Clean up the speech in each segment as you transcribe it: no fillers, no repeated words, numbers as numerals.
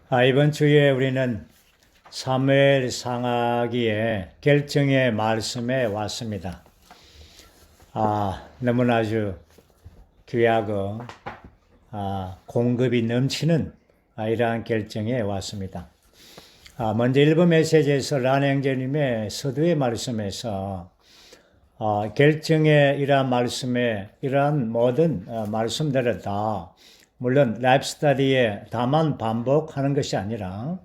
이번 주에 우리는 사무엘 상하기의 결정의 말씀에 왔습니다. 너무나 아주 귀하고 공급이 넘치는 이러한 결정에 왔습니다. 먼저 일부 메시지에서 란 형제님의 서두의 말씀에서 결정의 이러한 말씀에 이러한 모든 말씀들을 다 물론 라이프 스터디에 다만 반복하는 것이 아니라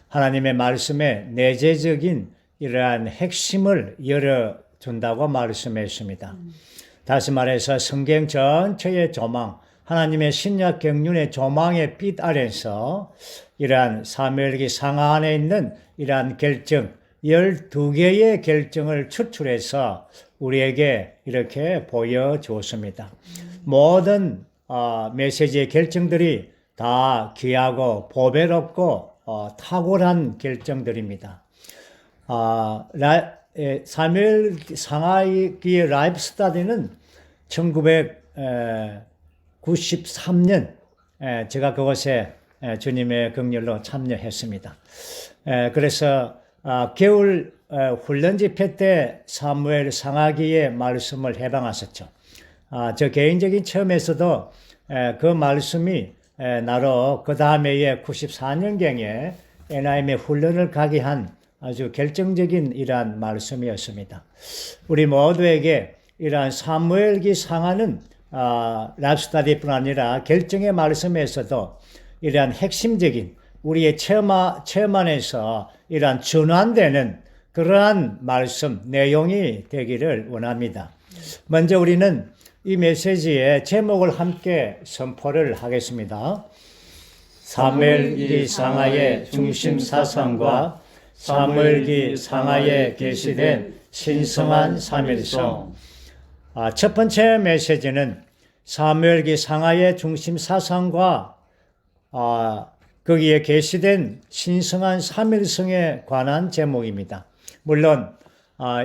하나님의 말씀의 내재적인 이러한 핵심을 열어준다고 말씀했습니다. 다시 말해서 성경 전체의 조망, 하나님의 신약 경륜의 조망의 빛 아래서 이러한 사무엘기 상하 안에 있는 이러한 결정, 12개의 결정을 추출해서 우리에게 이렇게 보여주었습니다. 모든 메시지의 결정들이 다 귀하고 보배롭고 탁월한 결정들입니다. 사무엘 상하기의 라이프 스터디는 1993년 제가 그곳에 주님의 긍휼로 참여했습니다. 그래서 겨울 훈련 집회 때 사무엘 상하기의 말씀을 해방하셨죠. 저 개인적인 체험에서도 그 말씀이 나로 그 다음에 94년경에 NIM의 훈련을 가게 한 아주 결정적인 이러한 말씀이었습니다. 우리 모두에게 이러한 사무엘기 상하는 라이프스터디뿐 아니라 결정의 말씀에서도 이러한 핵심적인 우리의 체험 안에서 이러한 전환되는 그러한 말씀 내용이 되기를 원합니다. 먼저 우리는 이 메시지의 제목을 함께 선포를 하겠습니다. 사무엘기 상하의 중심 사상과 사무엘기 상하에 계시된 신성한 삼일성. 첫 번째 메시지는 사무엘기 상하의 중심 사상과 거기에 계시된 신성한 삼일성에 관한 제목입니다. 물론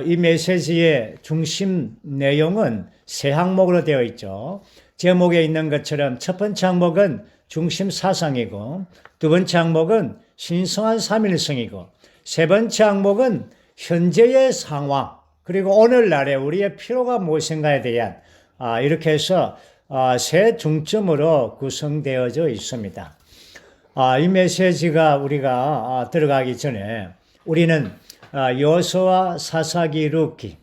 이 메시지의 중심 내용은 세 항목으로 되어 있죠. 제목에 있는 것처럼 첫 번째 항목은 중심 사상이고, 두 번째 항목은 신성한 삼일성이고, 세 번째 항목은 현재의 상황, 그리고 오늘날의 우리의 필요가 무엇인가에 대한 이렇게 해서 세 중점으로 구성되어져 있습니다. 이 메시지가 우리가 들어가기 전에 우리는 여호수아, 사사기, 룻기,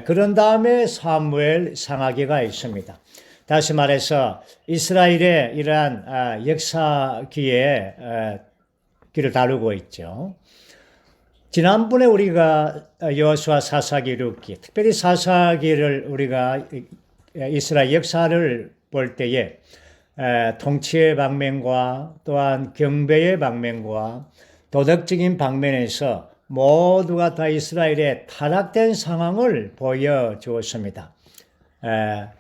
그런 다음에 사무엘 상하기가 있습니다. 다시 말해서 이스라엘의 이러한 역사기의 기를 다루고 있죠. 지난번에 우리가 여호수아, 사사기, 룻기, 특별히 사사기를 우리가 이스라엘 역사를 볼 때에 통치의 방면과 또한 경배의 방면과 도덕적인 방면에서 모두가 다 이스라엘의 타락된 상황을 보여주었습니다.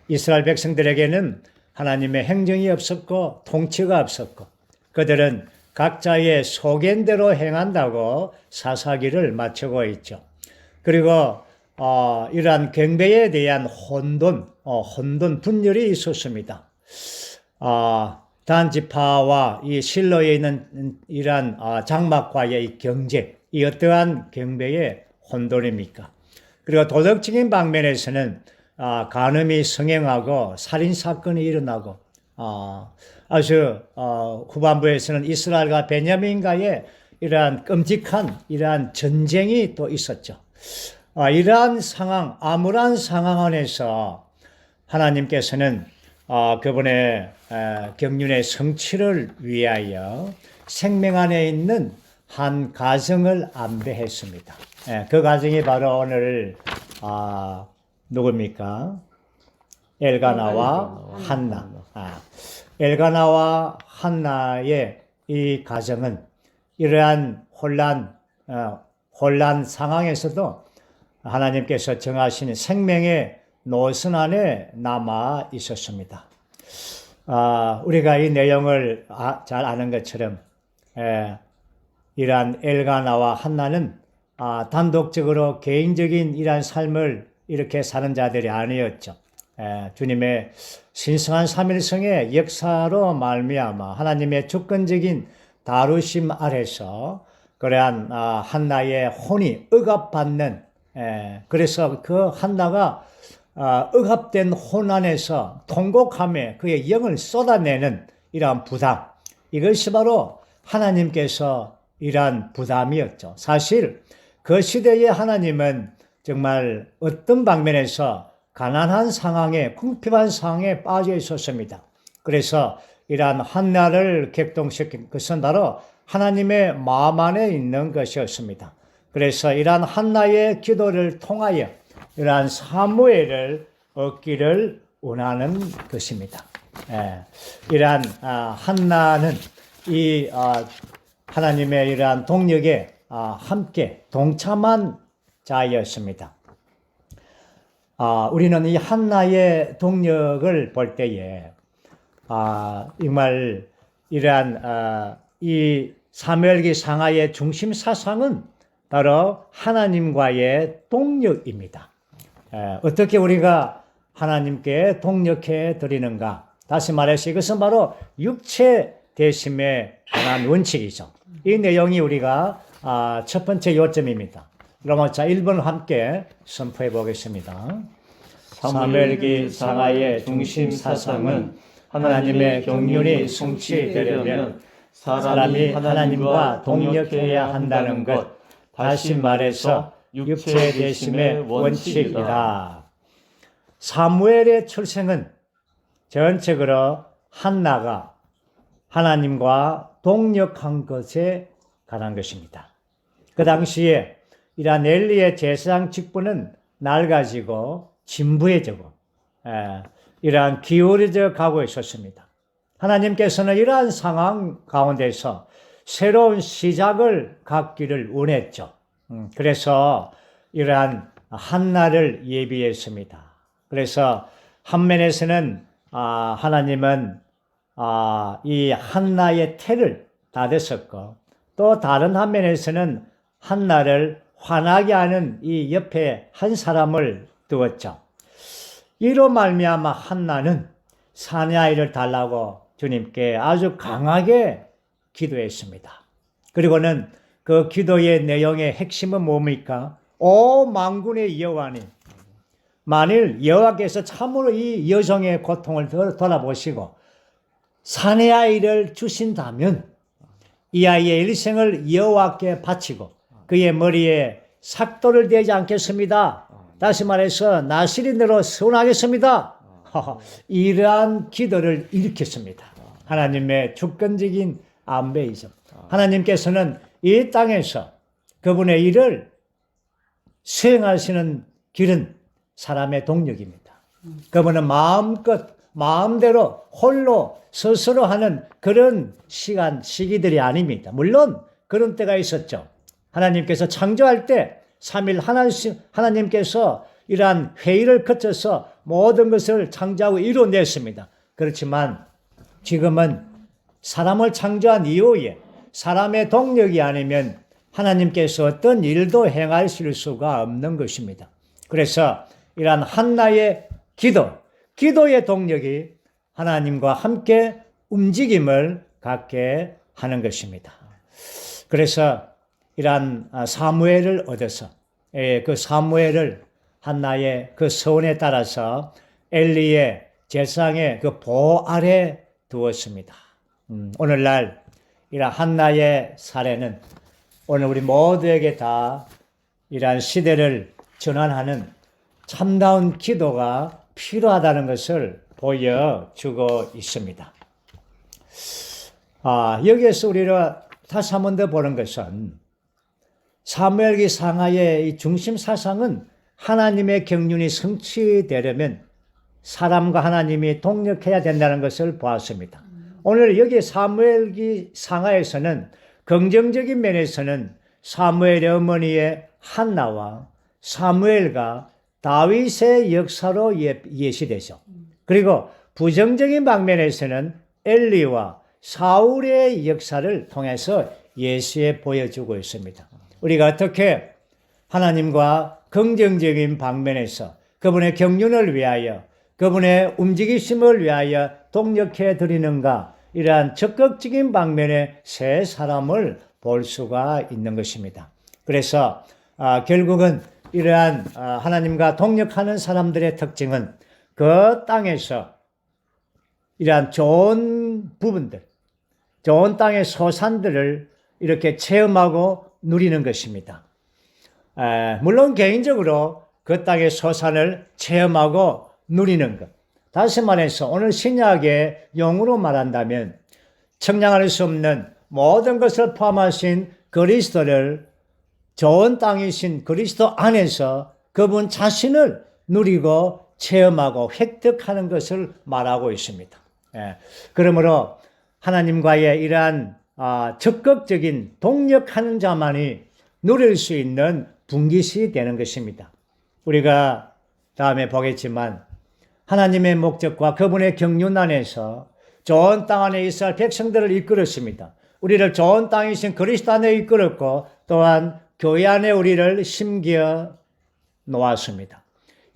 이스라엘 백성들에게는 하나님의 행정이 없었고 통치가 없었고 그들은 각자의 소견대로 행한다고 사사기를 마치고 있죠. 그리고 이러한 경배에 대한 혼돈 분열이 있었습니다. 단지파와 이 실로에 있는 이러한 장막과의 경제, 이 어떠한 경배의 혼돈입니까? 그리고 도덕적인 방면에서는 간음이 성행하고 살인사건이 일어나고 아주 후반부에서는 이스라엘과 베냐민과의 이러한 끔찍한 이러한 전쟁이 또 있었죠. 이러한 상황, 암울한 상황 안에서 하나님께서는 그분의 경륜의 성취를 위하여 생명 안에 있는 한 가정을 안배했습니다. 그 가정이 바로 오늘 누굽니까? 엘가나와 한나. 엘가나와 한나의 이 가정은 이러한 혼란 상황에서도 하나님께서 정하신 생명의 노선 안에 남아 있었습니다. 우리가 이 내용을 잘 아는 것처럼 이러한 엘가나와 한나는 단독적으로 개인적인 이러한 삶을 이렇게 사는 자들이 아니었죠. 주님의 신성한 삼일성의 역사로 말미암아 하나님의 주권적인 다루심 아래서 그러한 한나의 혼이 억압받는, 그래서 그 한나가 억압된 혼 안에서 통곡하며 그의 영을 쏟아내는 이러한 부담, 이것이 바로 하나님께서 이러한 부담이었죠. 사실 그 시대의 하나님은 정말 어떤 방면에서 가난한 상황에, 궁핍한 상황에 빠져 있었습니다. 그래서 이러한 한나를 격동시킨 것은 바로 하나님의 마음 안에 있는 것이었습니다. 그래서 이러한 한나의 기도를 통하여 이러한 사무엘을 얻기를 원하는 것입니다. 이러한 한나는 이 하나님의 이러한 동력에 함께 동참한 자였습니다. 우리는 이 한나의 동력을 볼 때에 정말 이러한 이 사무엘기 상하의 중심 사상은 바로 하나님과의 동력입니다. 어떻게 우리가 하나님께 동력해 드리는가? 다시 말해서 이것은 바로 육체 대심의 하나의 원칙이죠. 이 내용이 우리가 첫 번째 요점입니다. 로마서 1번을 함께 선포해 보겠습니다. 사무엘기 상하의 중심 사상은 하나님의 경륜이 성취되려면 사람이 하나님과 동력해야 한다는 것, 다시 말해서 육체 대심의 원칙이다. 사무엘의 출생은 전적으로 한나가 하나님과 동력한 것에 관한 것입니다. 그 당시에 이러한 엘리의 제사장 직분은 낡아지고 진부해지고 이러한 기울어져 가고 있었습니다. 하나님께서는 이러한 상황 가운데서 새로운 시작을 갖기를 원했죠. 그래서 이러한 한나를 예비했습니다. 그래서 한 면에서는 하나님은 이 한나의 태를 닫으셨고, 또 다른 한 면에서는 한나를 화나게 하는 이 옆에 한 사람을 두었죠. 이로 말미암아 한나는 사내아이를 달라고 주님께 아주 강하게 기도했습니다. 그리고는 그 기도의 내용의 핵심은 뭡니까? 오 만군의 여호와님, 만일 여호와께서 참으로 이 여성의 고통을 돌아보시고 사내아이를 주신다면 이 아이의 일생을 여호와께 바치고 그의 머리에 삭도를 대지 않겠습니다. 다시 말해서 나시린으로 서원하겠습니다. 이러한 기도를 일으켰습니다. 하나님의 주권적인 안배이죠. 하나님께서는 이 땅에서 그분의 일을 수행하시는 길은 사람의 동력입니다. 그분은 마음대로 홀로 스스로 하는 그런 시기들이 아닙니다. 물론 그런 때가 있었죠. 하나님께서 창조할 때 3일 하나님께서 이러한 회의를 거쳐서 모든 것을 창조하고 이루어냈습니다. 그렇지만 지금은 사람을 창조한 이후에 사람의 동력이 아니면 하나님께서 어떤 일도 행하실 수가 없는 것입니다. 그래서 이러한 한나의 기도의 동력이 하나님과 함께 움직임을 갖게 하는 것입니다. 그래서 이러한 사무엘을 얻어서 그 사무엘을 한나의 그 서원에 따라서 엘리의 제사장의 그 보호 아래 두었습니다. 오늘날 이러한 한나의 사례는 오늘 우리 모두에게 다 이러한 시대를 전환하는 참다운 기도가 필요하다는 것을 보여주고 있습니다. 여기에서 우리가 다시 한 번 더 보는 것은 사무엘기 상하의 이 중심 사상은 하나님의 경륜이 성취되려면 사람과 하나님이 동력해야 된다는 것을 보았습니다. 오늘 여기 사무엘기 상하에서는 긍정적인 면에서는 사무엘의 어머니의 한나와 사무엘과 다윗의 역사로 예시되죠. 그리고 부정적인 방면에서는 엘리와 사울의 역사를 통해서 예시해 보여주고 있습니다. 우리가 어떻게 하나님과 긍정적인 방면에서 그분의 경륜을 위하여 그분의 움직이심을 위하여 동력해 드리는가, 이러한 적극적인 방면의 새 사람을 볼 수가 있는 것입니다. 그래서 결국은 이러한 하나님과 동역하는 사람들의 특징은 그 땅에서 이러한 좋은 부분들, 좋은 땅의 소산들을 이렇게 체험하고 누리는 것입니다. 물론 개인적으로 그 땅의 소산을 체험하고 누리는 것. 다시 말해서 오늘 신약의 용어로 말한다면 청량할 수 없는 모든 것을 포함하신 그리스도를 좋은 땅이신 그리스도 안에서 그분 자신을 누리고 체험하고 획득하는 것을 말하고 있습니다. 그러므로 하나님과의 이러한 적극적인 동역하는 자만이 누릴 수 있는 분깃이 되는 것입니다. 우리가 다음에 보겠지만 하나님의 목적과 그분의 경륜 안에서 좋은 땅 안에 이스라엘 백성들을 이끌었습니다. 우리를 좋은 땅이신 그리스도 안에 이끌었고 또한 교회 안에 우리를 심겨 놓았습니다.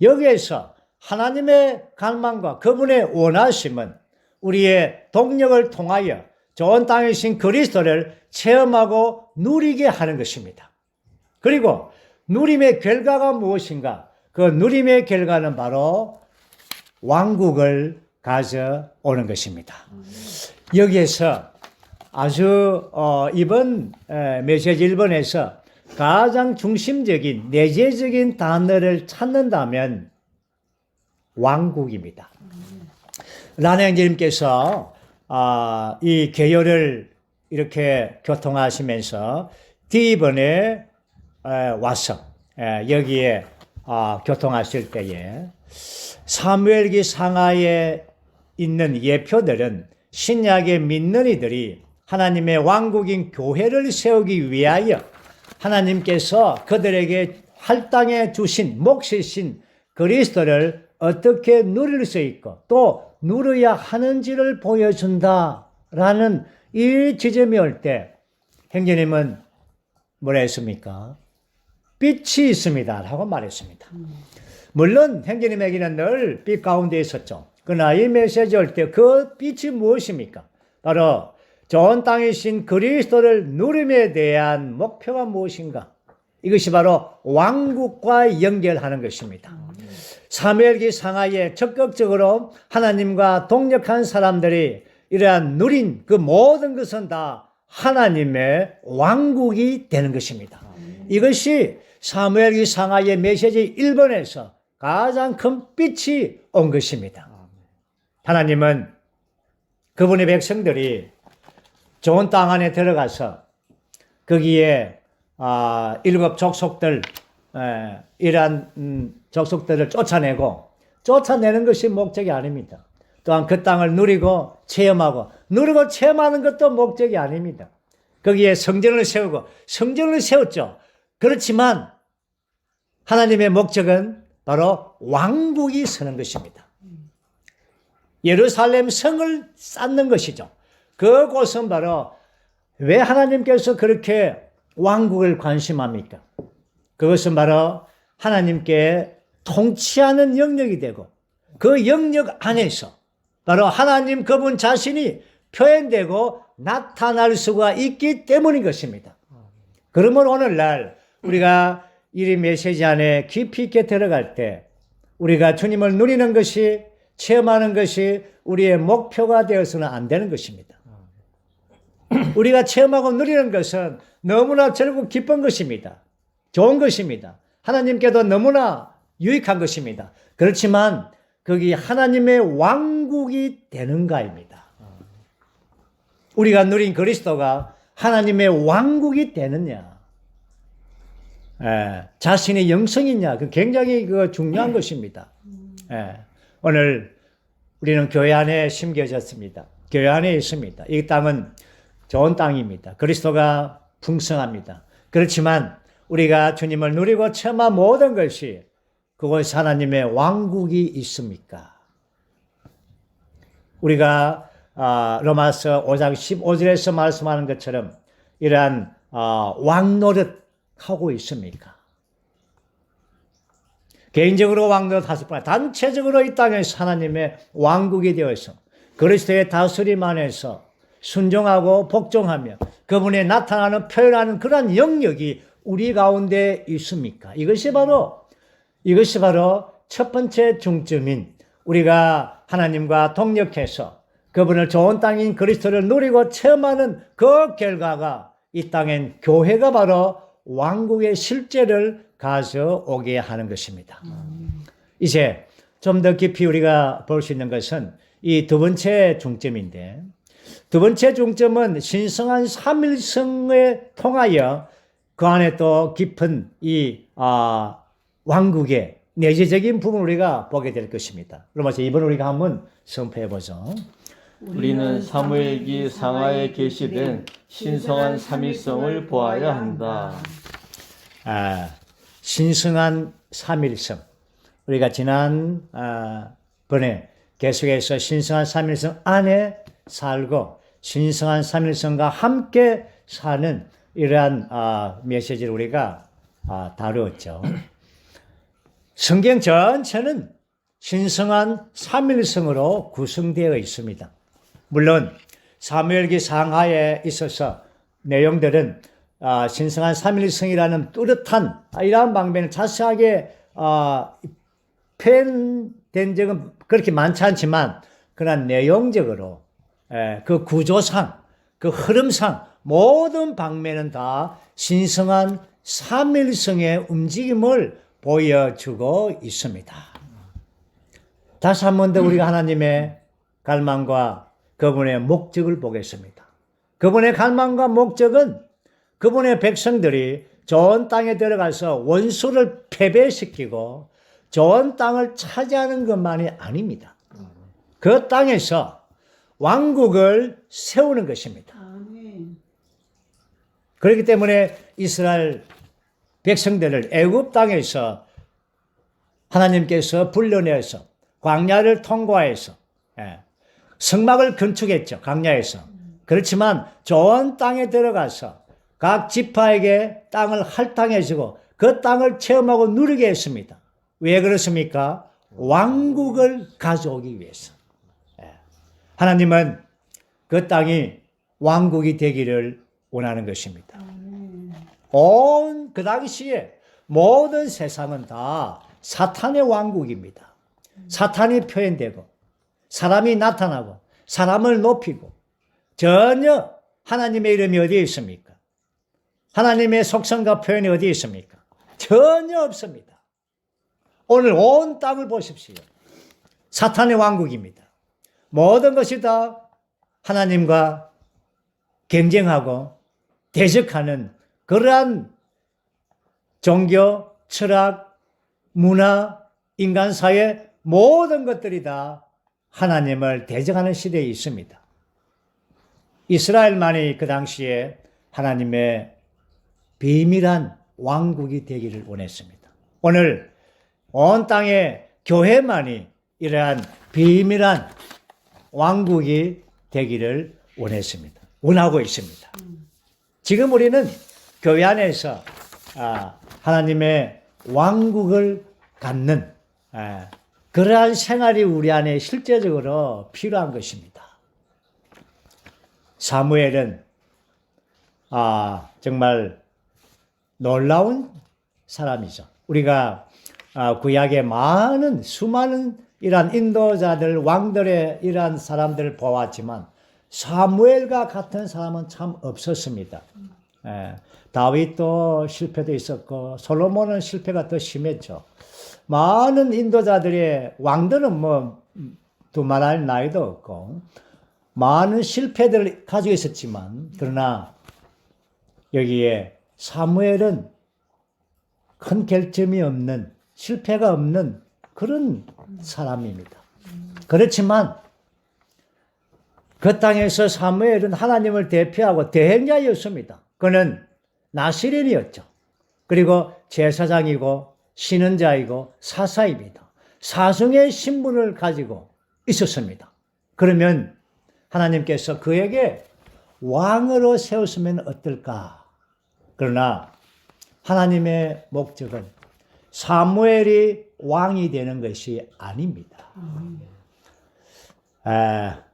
여기에서 하나님의 갈망과 그분의 원하심은 우리의 동력을 통하여 좋은 땅이신 그리스도를 체험하고 누리게 하는 것입니다. 그리고 누림의 결과가 무엇인가? 그 누림의 결과는 바로 왕국을 가져오는 것입니다. 여기에서 아주 이번 메시지 1번에서 가장 중심적인 내재적인 단어를 찾는다면 왕국입니다. 란행님께서 이 개요를 이렇게 교통하시면서 D번에 와서 여기에 교통하실 때에 사무엘기 상하에 있는 예표들은 신약의 믿는 이들이 하나님의 왕국인 교회를 세우기 위하여 하나님께서 그들에게 할당해 주신 몫이신 그리스도를 어떻게 누릴 수 있고 또 누려야 하는지를 보여준다라는 이 지점이 올 때 형제님은 뭐라 했습니까? 빛이 있습니다 라고 말했습니다. 물론 형제님에게는 늘 빛 가운데 있었죠. 그러나 이 메시지 올 때 그 빛이 무엇입니까? 바로 좋은 땅이신 그리스도를 누림에 대한 목표가 무엇인가? 이것이 바로 왕국과 연결하는 것입니다. 사무엘기 상하에 적극적으로 하나님과 동역한 사람들이 이러한 누린 그 모든 것은 다 하나님의 왕국이 되는 것입니다. 이것이 사무엘기 상하의 메시지 1번에서 가장 큰 빛이 온 것입니다. 하나님은 그분의 백성들이 좋은 땅 안에 들어가서 거기에 7 족속들 이러한 족속들을 쫓아내는 것이 목적이 아닙니다. 또한 그 땅을 누리고 체험하는 것도 목적이 아닙니다. 거기에 성전을 세웠죠. 그렇지만 하나님의 목적은 바로 왕국이 서는 것입니다. 예루살렘 성을 쌓는 것이죠. 그곳은 바로 왜 하나님께서 그렇게 왕국을 관심합니까? 그것은 바로 하나님께 통치하는 영역이 되고 그 영역 안에서 바로 하나님 그분 자신이 표현되고 나타날 수가 있기 때문인 것입니다. 그러면 오늘날 우리가 이 메시지 안에 깊이 있게 들어갈 때 우리가 주님을 누리는 것이 체험하는 것이 우리의 목표가 되어서는 안 되는 것입니다. 우리가 체험하고 누리는 것은 너무나 즐겁고 기쁜 것입니다. 좋은 것입니다. 하나님께도 너무나 유익한 것입니다. 그렇지만 거기 하나님의 왕국이 되는가입니다. 우리가 누린 그리스도가 하나님의 왕국이 되느냐, 자신의 영성이냐, 그 굉장히 중요한 것입니다. 오늘 우리는 교회 안에 심겨졌습니다. 교회 안에 있습니다. 이 땅은 좋은 땅입니다. 그리스도가 풍성합니다. 그렇지만 우리가 주님을 누리고 체험한 모든 것이 그곳에 하나님의 왕국이 있습니까? 우리가 로마서 5장 15절에서 말씀하는 것처럼 이러한 왕노릇 하고 있습니까? 개인적으로 왕노릇하실 뿐 아니라 단체적으로 이 땅에서 하나님의 왕국이 되어서 그리스도의 다스림 안에서 순종하고 복종하며 그분의 나타나는 표현하는 그런 영역이 우리 가운데 있습니까? 이것이 바로 첫 번째 중점인 우리가 하나님과 동력해서 그분을 좋은 땅인 그리스도를 누리고 체험하는 그 결과가 이 땅엔 교회가 바로 왕국의 실제를 가져오게 하는 것입니다. 이제 좀 더 깊이 우리가 볼 수 있는 것은 이 두 번째 중점인데, 두 번째 중점은 신성한 삼일성에 통하여 그 안에 또 깊은 이 왕국의 내재적인 부분을 우리가 보게 될 것입니다. 그러면서 이번 우리가 한번 선포해 보죠. 우리는 사무엘기 상하에 계시된 신성한 삼일성을 보아야 한다. 신성한 삼일성. 우리가 지난 번에 계속해서 신성한 삼일성 안에 살고 신성한 삼일성과 함께 사는 이러한 메시지를 우리가 다루었죠. 성경 전체는 신성한 삼일성으로 구성되어 있습니다. 물론 사무엘기 상하에 있어서 내용들은 신성한 삼일성이라는 뚜렷한 이러한 방면을 자세하게 표현된 적은 그렇게 많지 않지만 그러나 내용적으로 그 구조상 그 흐름상 모든 방면은 다 신성한 삼일성의 움직임을 보여주고 있습니다. 다시 한 번 더 우리가 하나님의 갈망과 그분의 목적을 보겠습니다. 그분의 갈망과 목적은 그분의 백성들이 좋은 땅에 들어가서 원수를 패배시키고 좋은 땅을 차지하는 것만이 아닙니다. 그 땅에서 왕국을 세우는 것입니다. 그렇기 때문에 이스라엘 백성들을 애굽 땅에서 하나님께서 불러내서 광야를 통과해서 성막을 건축했죠. 광야에서. 그렇지만 좋은 땅에 들어가서 각 지파에게 땅을 할당해 주고 그 땅을 체험하고 누리게 했습니다. 왜 그렇습니까? 왕국을 가져오기 위해서. 하나님은 그 땅이 왕국이 되기를 원하는 것입니다. 온 그 당시에 모든 세상은 다 사탄의 왕국입니다. 사탄이 표현되고 사람이 나타나고 사람을 높이고 전혀 하나님의 이름이 어디에 있습니까? 하나님의 속성과 표현이 어디에 있습니까? 전혀 없습니다. 오늘 온 땅을 보십시오. 사탄의 왕국입니다. 모든 것이 다 하나님과 경쟁하고 대적하는 그러한 종교, 철학, 문화, 인간사회 모든 것들이 다 하나님을 대적하는 시대에 있습니다. 이스라엘만이 그 당시에 하나님의 비밀한 왕국이 되기를 원했습니다. 오늘 온 땅의 교회만이 이러한 비밀한 왕국이 되기를 원하고 있습니다. 지금 우리는 교회 안에서 하나님의 왕국을 갖는 그러한 생활이 우리 안에 실제적으로 필요한 것입니다. 사무엘은 정말 놀라운 사람이죠. 우리가 구약의 수많은 이러한 인도자들, 왕들의 이러한 사람들을 보았지만 사무엘과 같은 사람은 참 없었습니다. 다윗도 실패도 있었고 솔로몬은 실패가 더 심했죠. 많은 인도자들의 왕들은 두말할 나이도 없고 많은 실패들을 가지고 있었지만 그러나 여기에 사무엘은 큰 결점이 없는 실패가 없는 그런 사람입니다. 그렇지만 그 땅에서 사무엘은 하나님을 대표하고 대행자였습니다. 그는 나시린이었죠. 그리고 제사장이고 신은자이고 사사입니다. 사성의 신분을 가지고 있었습니다. 그러면 하나님께서 그에게 왕으로 세웠으면 어떨까? 그러나 하나님의 목적은 사무엘이 왕이 되는 것이 아닙니다.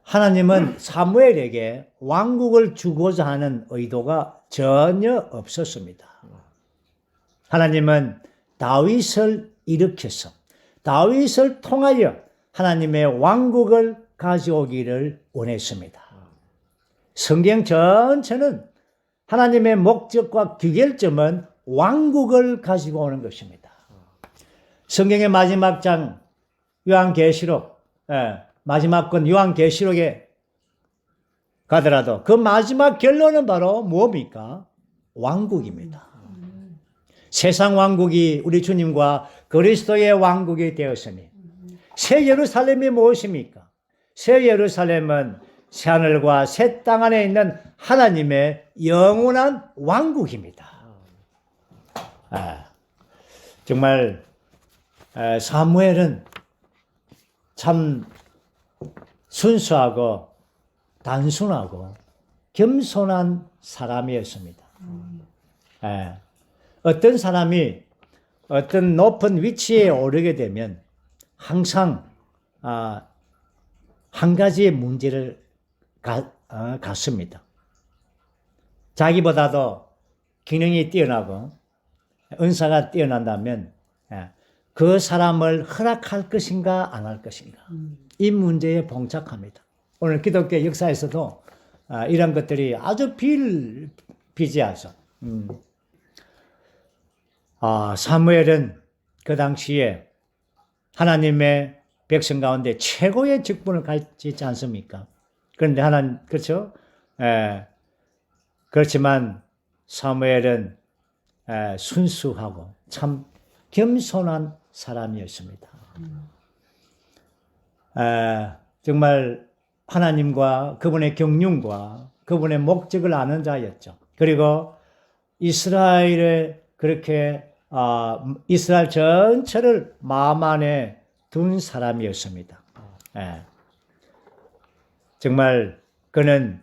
하나님은 사무엘에게 왕국을 주고자 하는 의도가 전혀 없었습니다. 하나님은 다윗을 일으켜서 다윗을 통하여 하나님의 왕국을 가져오기를 원했습니다. 성경 전체는 하나님의 목적과 귀결점은 왕국을 가지고 오는 것입니다. 성경의 마지막 장 요한계시록, 마지막 권 요한계시록에 가더라도 그 마지막 결론은 바로 뭡니까? 왕국입니다. 세상 왕국이 우리 주님과 그리스도의 왕국이 되었으니 새 예루살렘이 무엇입니까? 새 예루살렘은 새하늘과 새 땅 안에 있는 하나님의 영원한 왕국입니다. 정말 사무엘은 참 순수하고 단순하고 겸손한 사람이었습니다. 어떤 사람이 어떤 높은 위치에 오르게 되면 항상 한 가지의 문제를 갖습니다. 자기보다도 기능이 뛰어나고 은사가 뛰어난다면 그 사람을 허락할 것인가 안 할 것인가 이 문제에 봉착합니다. 오늘 기독교 역사에서도 이런 것들이 아주 비일비재하죠. 사무엘은 그 당시에 하나님의 백성 가운데 최고의 직분을 가지지 않습니까? 그런데 그렇죠? 그렇지만 사무엘은 순수하고 참 겸손한 사람이었습니다. 정말 하나님과 그분의 경륜과 그분의 목적을 아는 자였죠. 그리고 이스라엘의 그렇게 이스라엘 전체를 마음 안에 둔 사람이었습니다. 정말 그는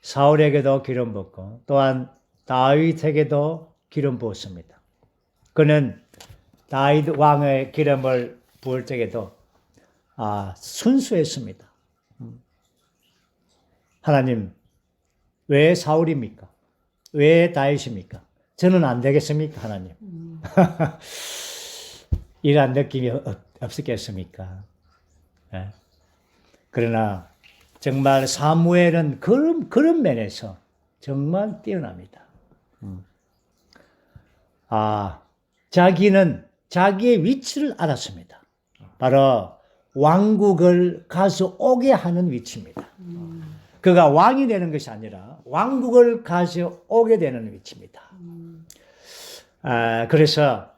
사울에게도 기름 붓고 또한 다윗에게도 기름 부었습니다. 그는 다윗 왕의 기름을 부을 적에도 순수했습니다. 하나님, 왜 사울입니까? 왜 다윗입니까? 저는 안 되겠습니까, 하나님? 이런 느낌이 없었겠습니까? 그러나 정말 사무엘은 그런 면에서 정말 뛰어납니다. 자기는 자기의 위치를 알았습니다. 바로 왕국을 가져오게 하는 위치입니다. 그가 왕이 되는 것이 아니라 왕국을 가져오게 되는 위치입니다. 그래서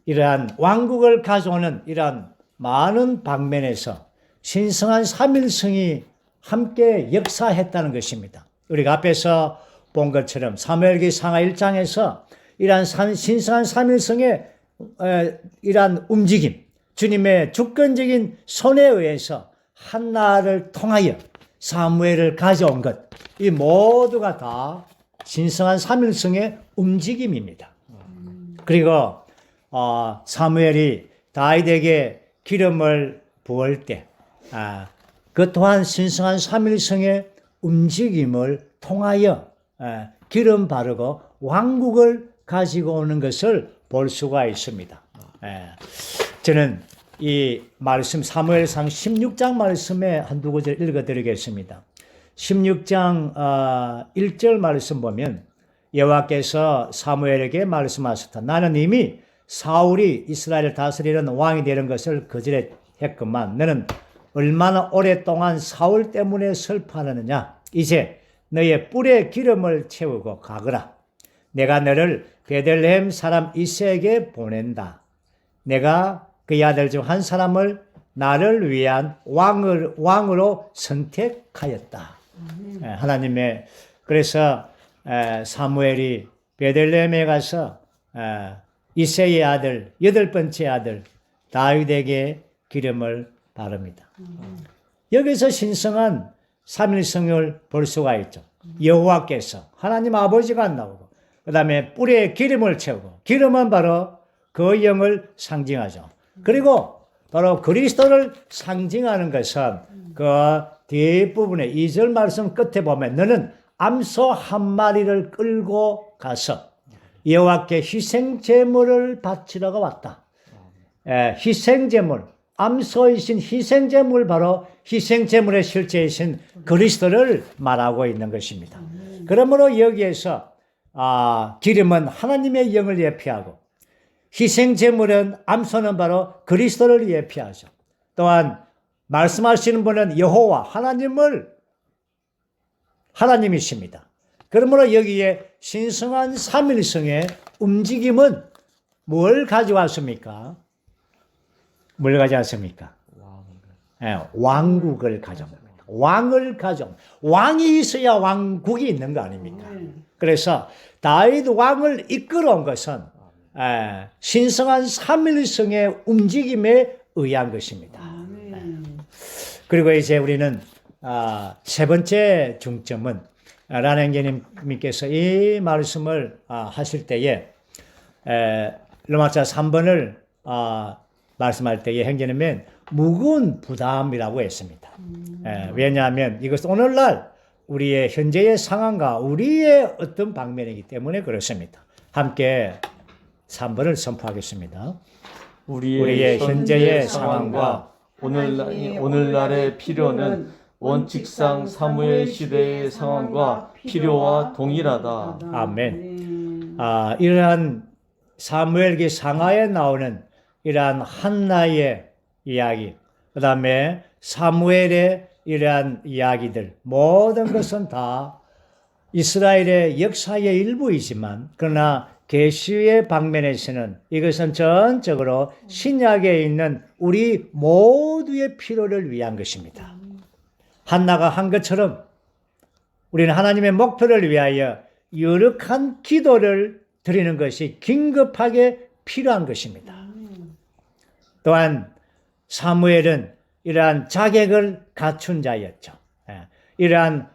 이러한 왕국을 가져오는 이러한 많은 방면에서 신성한 삼일성이 함께 역사했다는 것입니다. 우리가 앞에서 본 것처럼 사무엘기 상하 1장에서 이러한 신성한 삼일성의 이러한 움직임, 주님의 주권적인 손에 의해서 한나를 통하여 사무엘을 가져온 것, 이 모두가 다 신성한 삼일성의 움직임입니다. 그리고 사무엘이 다윗에게 기름을 부을 때, 그 또한 신성한 삼일성의 움직임을 통하여 기름 바르고 왕국을 가지고 오는 것을 볼 수가 있습니다. 저는 이 말씀 사무엘상 16장 말씀에 한두 구절 읽어드리겠습니다. 16장 1절 말씀 보면 여호와께서 사무엘에게 말씀하셨다. 나는 이미 사울이 이스라엘을 다스리는 왕이 되는 것을 거절했건만 너는 얼마나 오랫동안 사울 때문에 슬퍼하느냐. 이제 너의 뿔에 기름을 채우고 가거라. 내가 너를 베들레헴 사람 이새에게 보낸다. 내가 그의 아들 중 한 사람을 나를 위한 왕으로 선택하였다. 하나님의 그래서 사무엘이 베들레헴에 가서 이새의 아들 8번째 아들 다윗에게 기름을 바릅니다. 여기서 신성한 삼일성을 볼 수가 있죠. 여호와께서 하나님 아버지가 나오고 그 다음에 뿔에 기름을 채우고 기름은 바로 그 영을 상징하죠. 그리고 바로 그리스도를 상징하는 것은 그 뒷부분에 2절 말씀 끝에 보면 너는 암소 한 마리를 끌고 가서 여호와께 희생 제물을 바치러가 왔다. 희생 제물, 암소이신 희생 제물, 바로 희생 제물의 실제이신 그리스도를 말하고 있는 것입니다. 그러므로 여기에서 기름은 하나님의 영을 예표하고 희생 제물은 암소는 바로 그리스도를 예표하죠. 또한 말씀하시는 분은 여호와 하나님이십니다. 그러므로 여기에 신성한 삼일성의 움직임은 뭘 가져왔습니까? 뭘 가져왔습니까? 왕국을 가져옵니다. 왕을 왕이 있어야 왕국이 있는 거 아닙니까? 그래서 다윗 왕을 이끌어온 것은 신성한 삼일성의 움직임에 의한 것입니다. 그리고 이제 우리는 세 번째 중점은 란행제님께서 이 말씀을 하실 때에 로마서 3번을 말씀할 때에 행제님은 무거운 부담이라고 했습니다. 왜냐하면 이것은 오늘날 우리의 현재의 상황과 우리의 어떤 방면이기 때문에 그렇습니다. 함께 3번을 선포하겠습니다. 우리의 현재의 상황과 오늘날의 필요는 원칙상 사무엘 시대의 상황과 필요와 동일하다. 아멘. 이러한 사무엘기 상하에 나오는 이러한 한나의 이야기, 그 다음에 사무엘의 이러한 이야기들, 모든 것은 다 이스라엘의 역사의 일부이지만, 그러나 계시의 방면에서는 이것은 전적으로 신약에 있는 우리 모두의 필요를 위한 것입니다. 한나가 한 것처럼 우리는 하나님의 목표를 위하여 유력한 기도를 드리는 것이 긴급하게 필요한 것입니다. 또한 사무엘은 이러한 자격을 갖춘 자였죠. 이러한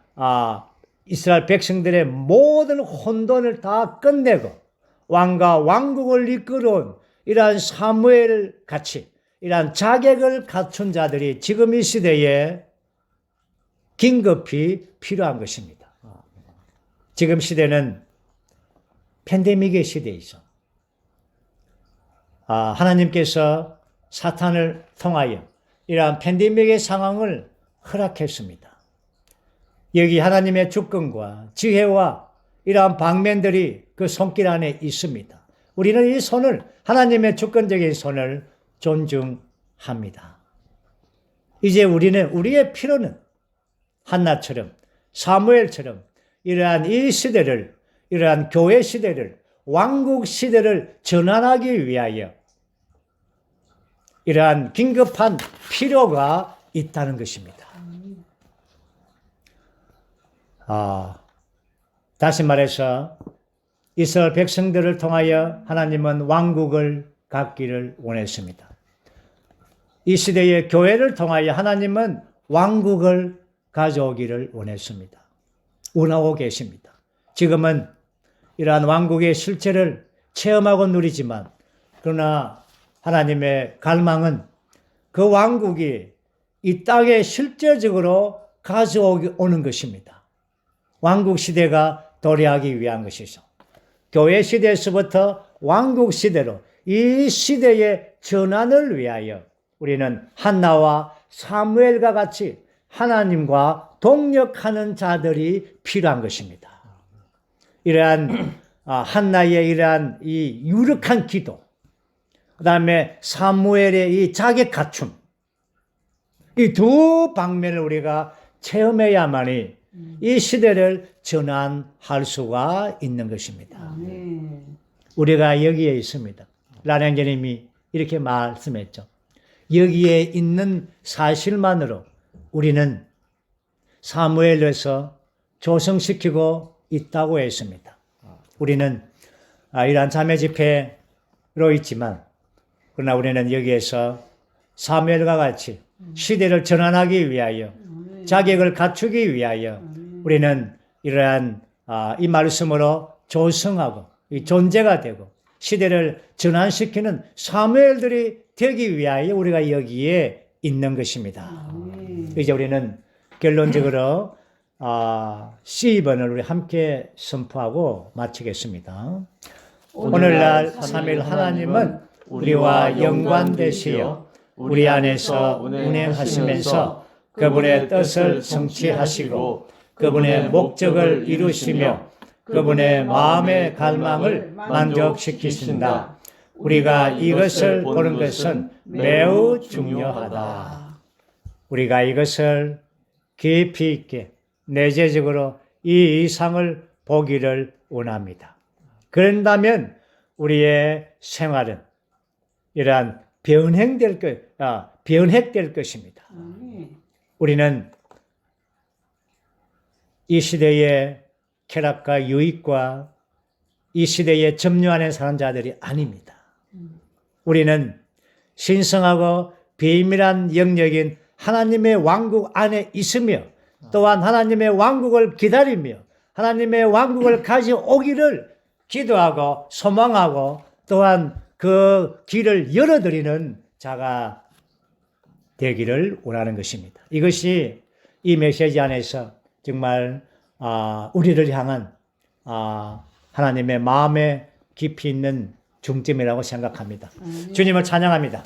이스라엘 백성들의 모든 혼돈을 다 끝내고 왕과 왕국을 이끌어온 이러한 사무엘 같이 이러한 자격을 갖춘 자들이 지금 이 시대에 긴급히 필요한 것입니다. 지금 시대는 팬데믹의 시대이죠. 하나님께서 사탄을 통하여 이러한 팬데믹의 상황을 허락했습니다. 여기 하나님의 주권과 지혜와 이러한 방면들이 그 손길 안에 있습니다. 우리는 이 손을, 하나님의 주권적인 손을 존중합니다. 이제 우리의 필요는 한나처럼, 사무엘처럼 이러한 이 시대를, 이러한 교회 시대를, 왕국 시대를 전환하기 위하여 이러한 긴급한 필요가 있다는 것입니다. 다시 말해서 이스라엘 백성들을 통하여 하나님은 왕국을 갖기를 원했습니다. 이 시대의 교회를 통하여 하나님은 왕국을 가져오기를 원했습니다. 원하고 계십니다. 지금은 이러한 왕국의 실체를 체험하고 누리지만, 그러나 하나님의 갈망은 그 왕국이 이 땅에 실제적으로 가져오는 것입니다. 왕국 시대가 도래하기 위한 것이죠. 교회 시대에서부터 왕국 시대로 이 시대의 전환을 위하여 우리는 한나와 사무엘과 같이 하나님과 동역하는 자들이 필요한 것입니다. 이러한 한나의 이러한 이 유력한 기도, 그 다음에 사무엘의 이 자격 갖춤, 이 두 방면을 우리가 체험해야만이 이 시대를 전환할 수가 있는 것입니다. 우리가 여기에 있습니다. 란행제님이 이렇게 말씀했죠. 여기에 있는 사실만으로 우리는 사무엘에서 조성시키고 있다고 했습니다. 우리는 이러한 자매 집회로 있지만, 그러나 우리는 여기에서 사무엘과 같이 시대를 전환하기 위하여, 자격을 갖추기 위하여 우리는 이러한 이 말씀으로 조성하고 이 존재가 되고 시대를 전환시키는 사무엘들이 되기 위하여 우리가 여기에 있는 것입니다. 이제 우리는 결론적으로 C번을 우리 함께 선포하고 마치겠습니다. 오늘날 삼일 하나님은 우리와 연관되시어 우리 안에서 운행하시면서 그분의 뜻을 성취하시고 그분의 목적을 이루시며 그분의 마음의 갈망을 만족시키신다. 우리가 이것을 보는 것은 매우 중요하다. 우리가 이것을 깊이 있게 내재적으로 이 이상을 보기를 원합니다. 그런다면 우리의 생활은 이러한 변핵될 것입니다. 우리는 이 시대의 쾌락과 유익과 이 시대에 점유하는 사는 자들이 아닙니다. 우리는 신성하고 비밀한 영역인 하나님의 왕국 안에 있으며 또한 하나님의 왕국을 기다리며 하나님의 왕국을 가져오기를 기도하고 소망하고 또한 그 길을 열어드리는 자가 되기를 원하는 것입니다. 이것이 이 메시지 안에서 정말 우리를 향한 하나님의 마음에 깊이 있는 중점이라고 생각합니다. 주님을 찬양합니다.